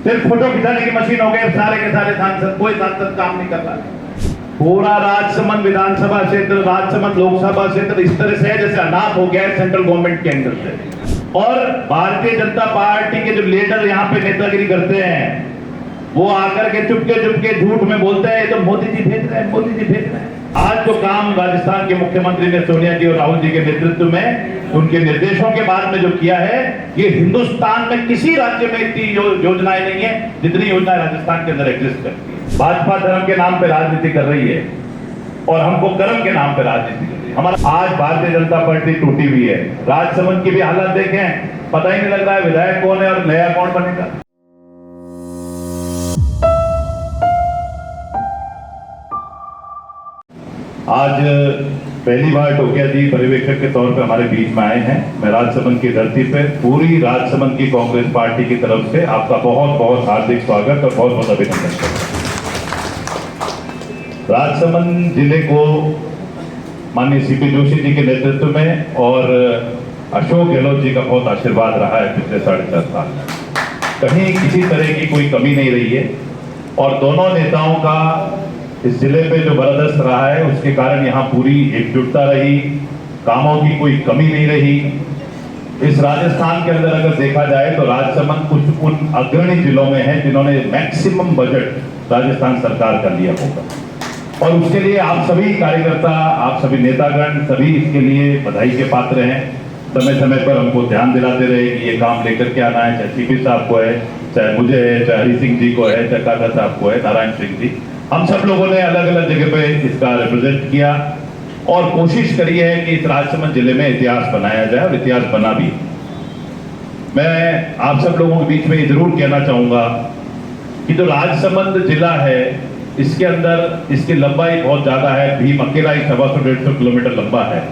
सिर्फ फोटो खिंचाने की मशीन हो गए सारे के सारे सांसद, कोई सांसद काम नहीं कर रहा। पूरा राजसमंद विधानसभा क्षेत्र, राजसमंद लोकसभा क्षेत्र इस तरह से है जैसे अनाथ हो गया है सेंट्रल गवर्नमेंट के अंदर से। और भारतीय जनता पार्टी के जो लीडर यहाँ पे नेतागिरी करते हैं, वो आकर के चुपके झूठ में बोलते हैं तो मोदी जी भेज रहे हैं, मोदी जी भेज रहे हैं। आज जो काम राजस्थान के मुख्यमंत्री ने सोनिया जी और राहुल जी के नेतृत्व में उनके निर्देशों के बाद में जो किया है, ये हिंदुस्तान में किसी राज्य में इतनी योजनाएं नहीं है जितनी योजनाएं राजस्थान के अंदर एग्जिस्ट करती है। भाजपा धर्म के नाम पे राजनीति कर रही है और हमको कर्म के नाम पे राजनीति कर रही है। हमारा आज भारतीय जनता पार्टी टूटी हुई है। राजसमंद की भी हालत देखें, पता ही नहीं लग रहा है विधायक कौन है और नया कौन बनेगा। आज पहली बार टोकिया जी पर्यवेक्षक के तौर पर हमारे बीच में आए हैं। मैं राजसमंद की धरती पे पूरी राजसमंद की कांग्रेस पार्टी की तरफ से आपका बहुत बहुत हार्दिक स्वागत और बहुत बहुत अभिनंदन करता हूं। राजसमंद जिले को माननीय सीपी जोशी जी के नेतृत्व में और अशोक गहलोत जी का बहुत आशीर्वाद रहा है पिछले 4.5 साल। कहीं किसी तरह की कोई कमी नहीं रही है और दोनों नेताओं का इस जिले पे जो बरदस्त रहा है उसके कारण यहाँ पूरी एकजुटता रही, कामों की कोई कमी नहीं रही। इस राजस्थान के अंदर अगर देखा जाए तो राजसमंद कुछ उन अग्रणी जिलों में है जिन्होंने मैक्सिमम बजट राजस्थान सरकार का लिया होगा और उसके लिए आप सभी कार्यकर्ता, आप सभी नेतागण सभी इसके लिए बधाई के पात्र हैं। समय समय पर हमको ध्यान दिलाते रहे कि ये काम लेकर के आना है, चाहे सीपी साहब को है, चाहे मुझे है, चाहे हरि सिंह जी को है, चाहे काका साहब को है, नारायण सिंह जी, हम सब लोगों ने अलग अलग जगह पे इसका रिप्रेजेंट किया और कोशिश करी है कि इस राजसमंद जिले में इतिहास बनाया जाए और इतिहास बना भी। मैं आप सब लोगों के बीच में ये जरूर कहना चाहूंगा कि जो राजसमंद जिला है इसके अंदर इसकी लंबाई बहुत ज्यादा है। भीम अकेला ही 150-150 किलोमीटर लंबा है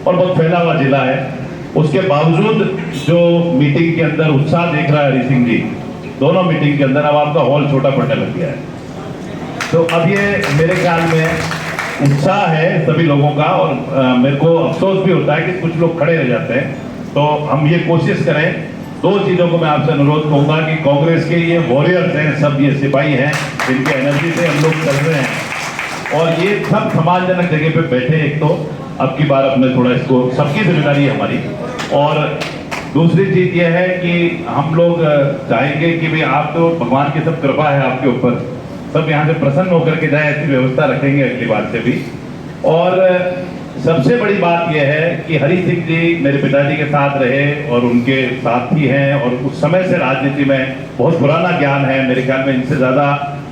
और बहुत फैला हुआ जिला है। उसके बावजूद जो मीटिंग के अंदर उत्साह देख रहा है हरि सिंह जी, दोनों मीटिंग के अंदर अब आपका हॉल छोटा पड़ने लग गया है। तो अब ये मेरे ख्याल में उत्साह है सभी लोगों का और मेरे को अफसोस भी होता है कि कुछ लोग खड़े रह जाते हैं। तो हम ये कोशिश करें, दो चीजों को मैं आपसे अनुरोध करूंगा कि कांग्रेस के ये वॉरियर्स हैं, सब ये सिपाही हैं जिनके एनर्जी से हम लोग चल रहे हैं और ये सब सम्मानजनक जगह पे बैठे। एक तो अब की बार अपने थोड़ा इसको, सबकी जिम्मेदारी है हमारी। और दूसरी चीज ये है कि हम लोग चाहेंगे कि भाई आप तो भगवान की सब कृपा है आपके ऊपर, सब यहाँ से प्रसन्न होकर के जाए, ऐसी व्यवस्था रखेंगे अगली बार से भी। और सबसे बड़ी बात यह है कि हरि सिंह जी मेरे पिताजी के साथ रहे और उनके साथी हैं और उस समय से राजनीति में बहुत पुराना ज्ञान है। मेरे ख्याल में इनसे ज्यादा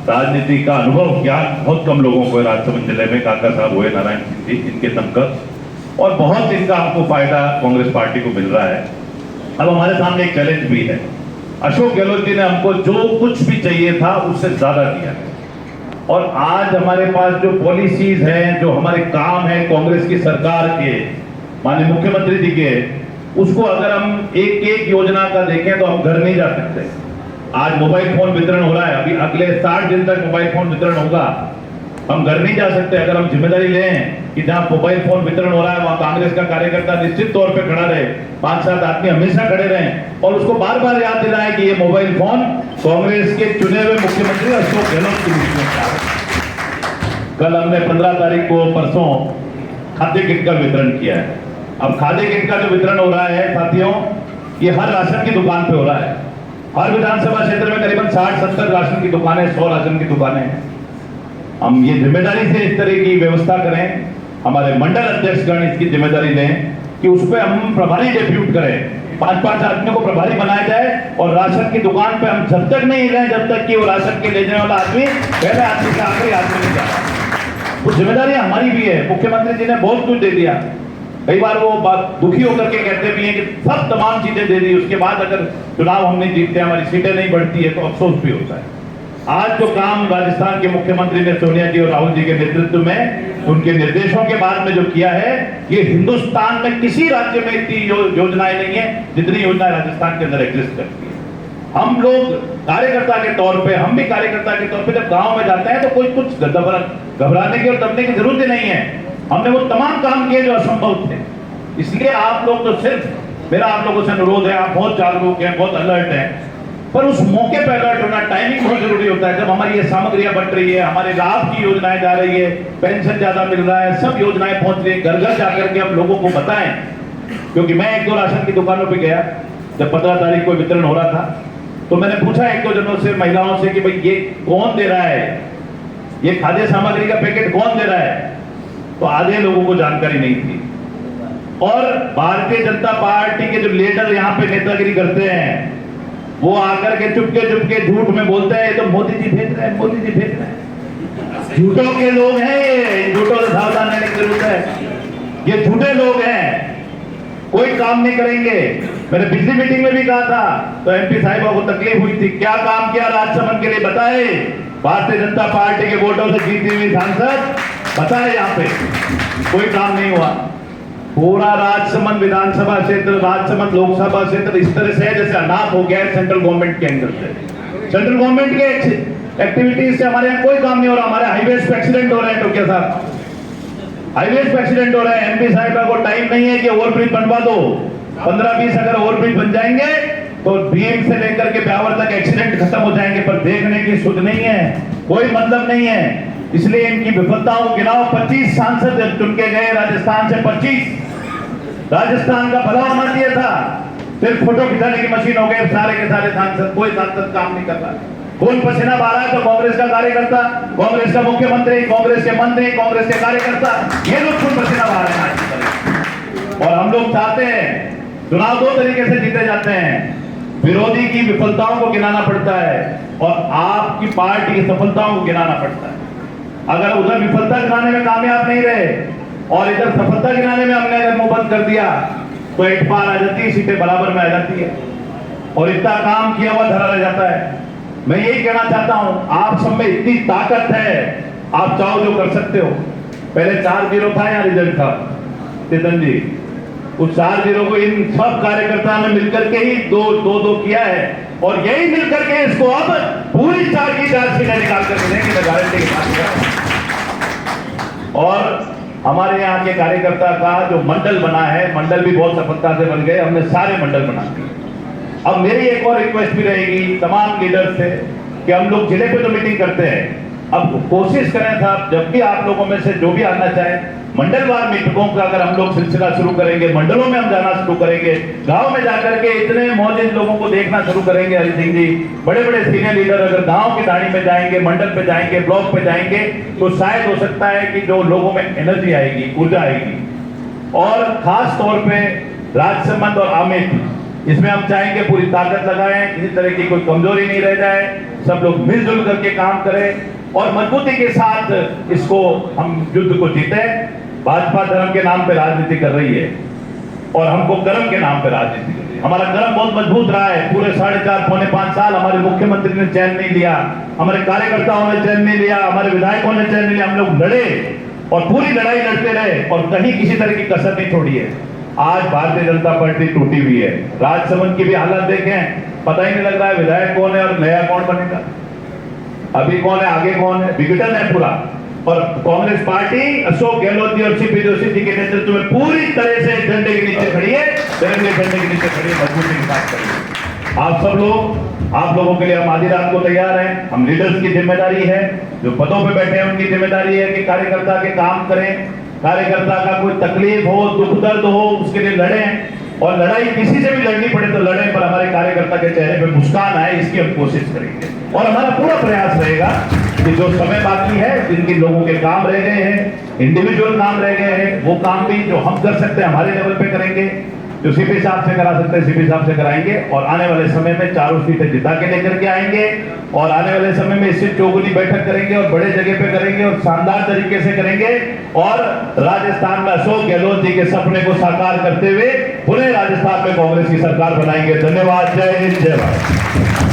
राजनीति का अनुभव ज्ञान बहुत कम लोगों को है राजसमंद जिले में। काका साहब हुए नारायण सिंह जी, इनके दमकश और बहुत इनका हमको फायदा कांग्रेस पार्टी को मिल रहा है। अब हमारे सामने एक चैलेंज भी है। अशोक गहलोत जी ने हमको जो कुछ भी चाहिए था उससे ज्यादा दिया है और आज हमारे पास जो पॉलिसीज हैं, जो हमारे काम है कांग्रेस की सरकार के, माननीय मुख्यमंत्री जी के, उसको अगर हम एक एक योजना का देखें तो हम घर नहीं जा सकते। आज मोबाइल फोन वितरण हो रहा है, अभी अगले 60 दिन तक मोबाइल फोन वितरण होगा। हम घर नहीं जा सकते। अगर हम जिम्मेदारी लें कि जहां मोबाइल फोन वितरण हो रहा है वहां कांग्रेस का कार्यकर्ता निश्चित तौर पे खड़ा रहे, 5-7 आदमी हमेशा खड़े रहें और उसको बार बार याद दिलाएं कि ये मोबाइल फोन कांग्रेस के चुने हुए मुख्यमंत्री अशोक गहलोत की नीति में। कल हमने 15 तारीख को परसों खाद्य किट का वितरण किया है। अब खाद्य किट का जो वितरण हो रहा है साथियों, ये हर राशन की दुकान पे हो रहा है। हर विधानसभा क्षेत्र में करीबन 60-70 राशन की दुकानें, 100 राशन की दुकानें हैं। हम ये जिम्मेदारी से इस तरह की व्यवस्था करें, हमारे मंडल अध्यक्षगण इसकी जिम्मेदारी लें कि उस पर हम प्रभारी डेप्यूट करें, 5-5 आदमियों को प्रभारी बनाया जाए और राशन की दुकान पे हम जब तक नहीं रहें जब तक कि वो राशन के ले जाने वाला आदमी पहले आदमी से आखिरी आदमी नहीं जाता। वो जिम्मेदारी हमारी भी है। मुख्यमंत्री जी ने बहुत कुछ दे दिया। कई बार वो बात दुखी होकर के कहते भी हैं कि सब तमाम चीजें दे दी, उसके बाद अगर चुनाव हम नहीं जीतते, हमारी सीटें नहीं बढ़ती है तो अफसोस भी होता है। आज जो काम राजस्थान के मुख्यमंत्री ने सोनिया जी और राहुल जी के नेतृत्व में उनके निर्देशों के बाद में जो किया है, ये हिंदुस्तान में किसी राज्य में इतनी योजनाएं नहीं है जितनी योजनाएं राजस्थान के अंदर एग्जिस्ट करती है। हम लोग कार्यकर्ता के तौर पे, हम भी कार्यकर्ता के तौर पे जब गांव में जाते हैं तो कोई कुछ घबराने की और दबने की जरूरत ही नहीं है। हमने वो तमाम काम किए जो असंभव थे। इसलिए आप लोग तो सिर्फ, मेरा आप लोगों से अनुरोध है, आप बहुत जागरूक हैं, बहुत अलर्ट हैं, पर उस मौके पर अलर्ट होना, होता है जब हमारी ये सामग्रियां बंट रही है, हमारे लाभ की योजनाएं जा रही है, पेंशन ज्यादा मिल रहा है, सब योजनाएं पहुंच रही है, घर घर जाकर के हम लोगों को बताएं। क्योंकि मैं एक दो राशन की दुकानों पे गया जब 15 तारीख को वितरण हो रहा था, तो मैंने पूछा एक दो जनों से, महिलाओं से कि भाई ये कौन दे रहा है, ये खाद्य सामग्री का पैकेट कौन दे रहा है? तो आधे लोगों को जानकारी नहीं थी। और भारतीय जनता पार्टी के जो लीडर यहाँ पे नेतागिरी करते हैं, वो आकर के चुपके झूठ में बोलते हैं, ये तो मोदी जी भेज रहे हैं, मोदी जी भेज रहे हैं। झूठों के लोग हैं ये, झूठों से सावधान रहने की जरूरत है। ये झूठे लोग हैं, कोई काम नहीं करेंगे। मैंने पिछली मीटिंग में भी कहा था, तो एमपी साहिबा को तकलीफ हुई थी, क्या काम किया राजसमंद के लिए बताए? भारतीय जनता पार्टी के वोटों से जीती हुई सांसद बताए, यहाँ पे कोई काम नहीं हुआ। पूरा राजसमंद विधानसभा क्षेत्र, राजसमंद लोकसभा क्षेत्र इस तरह से है जैसे अनाथ हो गया है सेंट्रल गवर्नमेंट के एंगल से। सेंट्रल गवर्नमेंट के एक्टिविटीज से हमारे यहाँ कोई काम नहीं हो रहा। हमारे हाईवेज पे एक्सीडेंट हो रहे हैं, टोकिया साहब, हाईवेज पे एक्सीडेंट हो रहे हैं। एमपी साहिबा को टाइम नहीं है कि ओवरब्रिज बनवा दो। 15-20 अगर ओवरब्रिज बन जाएंगे तो भीम से लेकर के ब्यावर तक एक्सीडेंट खत्म हो जाएंगे, पर देखने की सुध नहीं है, कोई मतलब नहीं है। इसलिए इनकी विफलताओं को गिनाओ। 25 सांसद चुन के गए राजस्थान से, 25। राजस्थान का भला होना चाहिए था, सिर्फ फोटो खिंचाने की मशीन हो गए सारे के सारे सांसद। कोई सांसद काम नहीं कर रहा। खून पसीना बहा रहा है तो कांग्रेस का कार्यकर्ता, कांग्रेस का मुख्यमंत्री, कांग्रेस के मंत्री, कांग्रेस के कार्यकर्ता, ये लोग खून पसीना बहा रहे हैं। और हम लोग चाहते हैं चुनाव दो तरीके से जीते जाते हैं, विरोधी की विफलताओं को गिनाना पड़ता है और आपकी पार्टी की सफलताओं को गिनाना पड़ता है। अगर उधर विफलता गिनाने में कामयाब नहीं रहे और इधर सफलता गिनाने में हमने अगर मुंह बंद कर दिया तो एक पार आ जाती है, सीटें बराबर में आ जाती है और इतना काम किया हुआ धरा रह जाता है। मैं यही कहना चाहता हूं, आप सब में इतनी ताकत है, आप चाहो जो कर सकते हो। पहले 4-0 था यहाँ रिजल्ट था चेतन जी, उस 4-0 को इन सब कार्यकर्ताओं ने मिलकर के ही 2-2 किया है और यही मिलकर के इसको अब पूरी 4 की 4 सीटें निकाल करके देंगे, मैं गारंटी के साथ। और हमारे यहाँ के कार्यकर्ता का जो मंडल बना है, मंडल भी बहुत सफलता से बन गए, हमने सारे मंडल बना दिए। अब मेरी एक और रिक्वेस्ट भी रहेगी तमाम लीडर से कि हम लोग जिले पे तो मीटिंग करते हैं, अब कोशिश करें साहब, जब भी आप लोगों में से जो भी आना चाहे, मंडलवार मीटिंगों का अगर हम लोग सिलसिला शुरू करेंगे, मंडलों में हम जाना शुरू करेंगे, गांव में जाकर के इतने मौजूद लोगों को देखना शुरू करेंगे। हरि सिंह जी, बड़े बड़े सीनियर लीडर अगर गांव की दाढ़ी में जाएंगे, मंडल पे जाएंगे, ब्लॉक पे जाएंगे, तो शायद हो सकता है कि जो लोगों में एनर्जी आएगी, ऊर्जा आएगी। और खास तौर पे राजसमंद और आमेर, इसमें हम चाहेंगे पूरी ताकत लगाएं, किसी तरह की कोई कमजोरी नहीं रह जाए, सब लोग मिलजुल करके काम करें और मजबूती के साथ इसको हम युद्ध को जीते। भाजपा धर्म के नाम पे राजनीति कर रही है और हमको कर्म के नाम पे राजनीति कर रही है। हमारा कर्म बहुत मजबूत रहा है, पूरे 4.5-5 साल हमारे मुख्यमंत्री ने चैन नहीं लिया, हमारे कार्यकर्ताओं ने चैन नहीं लिया, हमारे विधायकों ने चैन नहीं लिया। हम लोग लड़े और पूरी लड़ाई लड़ते रहे और कहीं किसी तरह की कसर नहीं छोड़ी है। आज भारतीय जनता पार्टी टूटी हुई है। राजसमंद की भी हालत देखें, पता ही नहीं लग रहा है विधायक कौन है और नया कौन बनेगा, अभी कौन है आगे कौन है, विघटन है पूरा। और कांग्रेस पार्टी अशोक गहलोत जी और सीपी जोशी जी के नेतृत्व में पूरी तरह से झंडे के नीचे खड़ी है, तिरंगे झंडे के नीचे खड़ी है, मजबूती के साथ खड़ी है। आप सब लोग, आप लोगों के लिए हम आधी रात को तैयार हैं। हम लीडर्स की जिम्मेदारी है, जो पदों पे बैठे हैं उनकी जिम्मेदारी है कि कार्यकर्ता के काम करें, कार्यकर्ता का कोई तकलीफ हो, दुख दर्द हो, उसके लिए लड़ें और लड़ाई किसी से भी लड़नी पड़े तो लड़ें, पर हमारे कार्यकर्ता के चेहरे पे मुस्कान आए इसकी हम कोशिश करेंगे। और हमारा पूरा प्रयास रहेगा कि जो समय बाकी है, जिनके लोगों के काम रह गए हैं, इंडिविजुअल काम रह गए हैं, वो काम भी जो हम कर सकते हैं हमारे लेवल पे करेंगे, जो सीपी साहब से करा सकते हैं सीपी साहब से कराएंगे और आने वाले समय में 4 सीटें जिता के लेकर के आएंगे और आने वाले समय में इससे चौगुनी बैठक करेंगे और बड़े जगह पे करेंगे और शानदार तरीके से करेंगे और राजस्थान में अशोक गहलोत जी के सपने को साकार करते हुए पूरे राजस्थान में कांग्रेस की सरकार बनाएंगे। धन्यवाद। जय हिंद, जय भारत।